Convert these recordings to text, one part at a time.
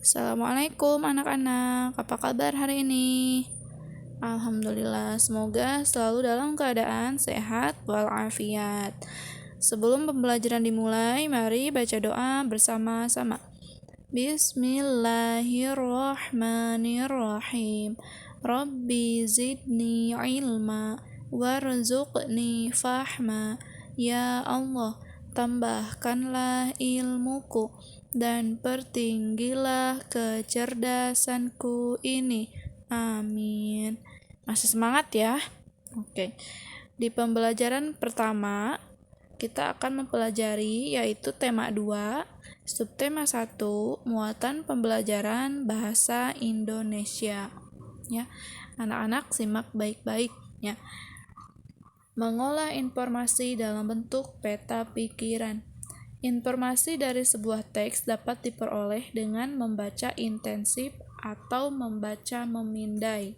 Assalamualaikum anak-anak, apa kabar hari ini? Alhamdulillah, semoga selalu dalam keadaan sehat walafiat. Sebelum pembelajaran dimulai, mari baca doa bersama-sama. Bismillahirrahmanirrahim. Rabbi zidni ilma warzuqni fahma. Ya Allah, tambahkanlah ilmuku dan pertinggilah kecerdasanku ini. Amin. Masih semangat ya? Oke. Di pembelajaran pertama, kita akan mempelajari yaitu tema 2, subtema 1, muatan pembelajaran bahasa Indonesia. Ya. Anak-anak simak baik-baik ya. Mengolah informasi dalam bentuk peta pikiran. Informasi dari sebuah teks dapat diperoleh dengan membaca intensif atau membaca memindai.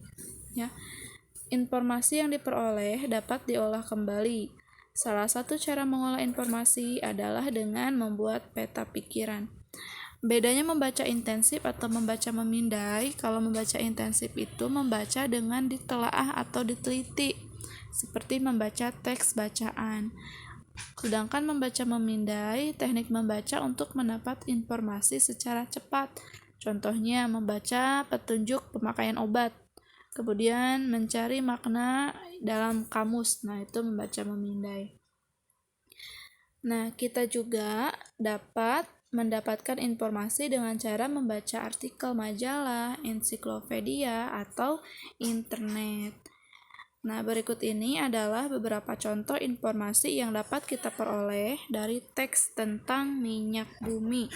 Ya. Informasi yang diperoleh dapat diolah kembali. Salah satu cara mengolah informasi adalah dengan membuat peta pikiran. Bedanya membaca intensif atau membaca memindai. Kalau membaca intensif itu membaca dengan ditelaah atau diteliti, seperti membaca teks bacaan. Sedangkan membaca memindai, teknik membaca untuk mendapat informasi secara cepat. Contohnya membaca petunjuk pemakaian obat, kemudian mencari makna dalam kamus. Nah, itu membaca memindai. Nah, kita juga dapat mendapatkan informasi dengan cara membaca artikel majalah, ensiklopedia, atau internet. Nah, berikut ini adalah beberapa contoh informasi yang dapat kita peroleh dari teks tentang minyak bumi.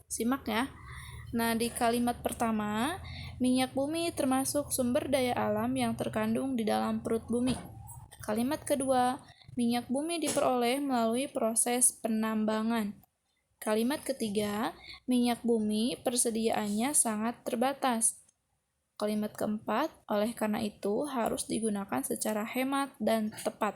Simak ya. Nah, di kalimat pertama, minyak bumi termasuk sumber daya alam yang terkandung di dalam perut bumi. Kalimat kedua, minyak bumi diperoleh melalui proses penambangan. Kalimat ketiga, minyak bumi persediaannya sangat terbatas. Kalimat keempat, oleh karena itu harus digunakan secara hemat dan tepat.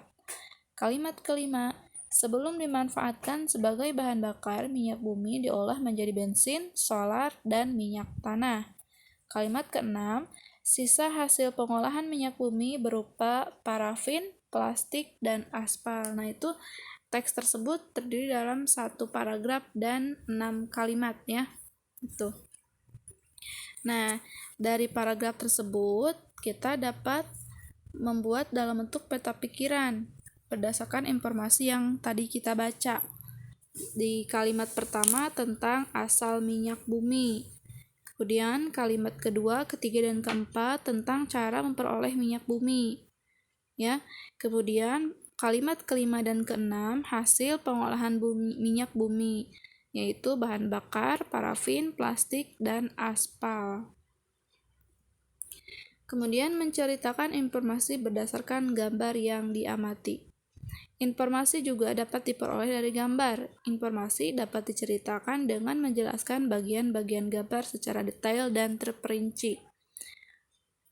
Kalimat kelima, sebelum dimanfaatkan sebagai bahan bakar, minyak bumi diolah menjadi bensin, solar, dan minyak tanah. Kalimat keenam, sisa hasil pengolahan minyak bumi berupa parafin, plastik, dan aspal. Nah, itu teks tersebut terdiri dalam 1 paragraf dan 6 kalimat ya. Itu. Nah, dari paragraf tersebut kita dapat membuat dalam bentuk peta pikiran berdasarkan informasi yang tadi kita baca. Di kalimat pertama tentang asal minyak bumi. Kemudian kalimat kedua, ketiga, dan keempat tentang cara memperoleh minyak bumi. Ya. Kemudian kalimat kelima dan keenam hasil pengolahan minyak bumi, yaitu bahan bakar, parafin, plastik, dan aspal. Kemudian menceritakan informasi berdasarkan gambar yang diamati. Informasi juga dapat diperoleh dari gambar. Informasi dapat diceritakan dengan menjelaskan bagian-bagian gambar secara detail dan terperinci.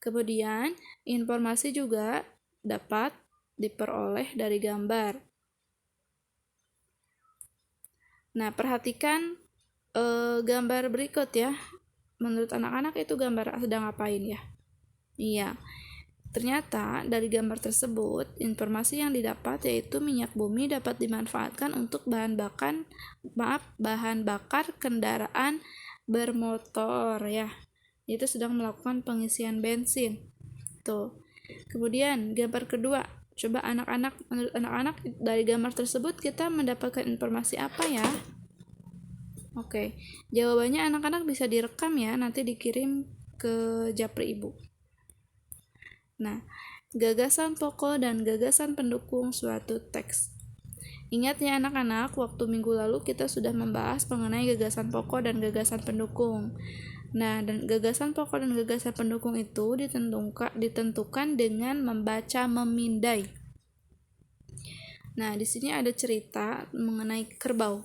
Kemudian, informasi juga dapat diperoleh dari gambar. Nah, perhatikan gambar berikut ya. Menurut anak-anak itu gambar sedang ngapain ya? Iya. Ternyata dari gambar tersebut, informasi yang didapat yaitu minyak bumi dapat dimanfaatkan untuk bahan bakar kendaraan bermotor ya. Itu sedang melakukan pengisian bensin. Tuh. Kemudian gambar kedua, coba menurut anak-anak dari gambar tersebut kita mendapatkan informasi apa ya? Oke, jawabannya anak-anak bisa direkam ya, nanti dikirim ke Japri Ibu. Nah, gagasan pokok dan gagasan pendukung suatu teks. Ingat ya anak-anak, waktu minggu lalu kita sudah membahas mengenai gagasan pokok dan gagasan pendukung. Nah, dan gagasan pokok dan gagasan pendukung itu ditentukan dengan membaca memindai. Nah, di sini ada cerita mengenai kerbau.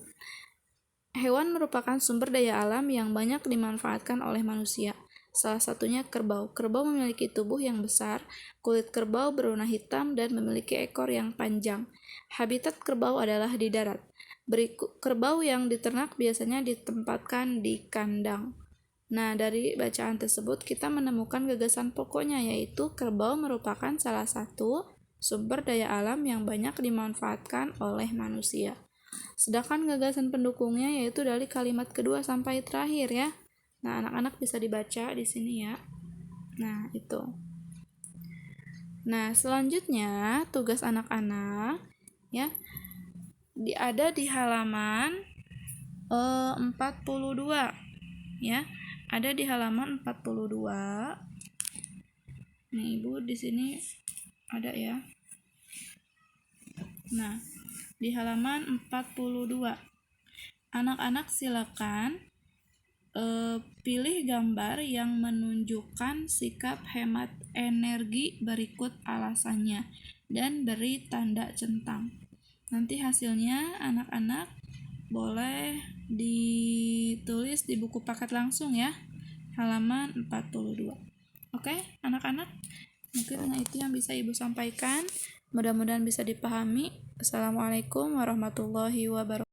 Hewan merupakan sumber daya alam yang banyak dimanfaatkan oleh manusia. Salah satunya kerbau. Kerbau memiliki tubuh yang besar, kulit kerbau berwarna hitam dan memiliki ekor yang panjang. Habitat kerbau adalah di darat. Kerbau yang diternak biasanya ditempatkan di kandang. Nah, dari bacaan tersebut kita menemukan gagasan pokoknya, yaitu kerbau merupakan salah satu sumber daya alam yang banyak dimanfaatkan oleh manusia. Sedangkan gagasan pendukungnya yaitu dari kalimat kedua sampai terakhir ya. Nah, anak-anak bisa dibaca di sini ya. Nah, itu. Nah, selanjutnya tugas anak-anak ya ada di halaman 42 ya. Ada di halaman 42. Nih, Ibu di sini ada ya. Nah, di halaman 42. Anak-anak silakan pilih gambar yang menunjukkan sikap hemat energi berikut alasannya dan beri tanda centang. Nanti hasilnya anak-anak boleh ditulis di buku paket langsung ya, halaman 42. Oke, anak-anak, mungkin itu yang bisa Ibu sampaikan. Mudah-mudahan bisa dipahami. Assalamualaikum warahmatullahi wabarakatuh.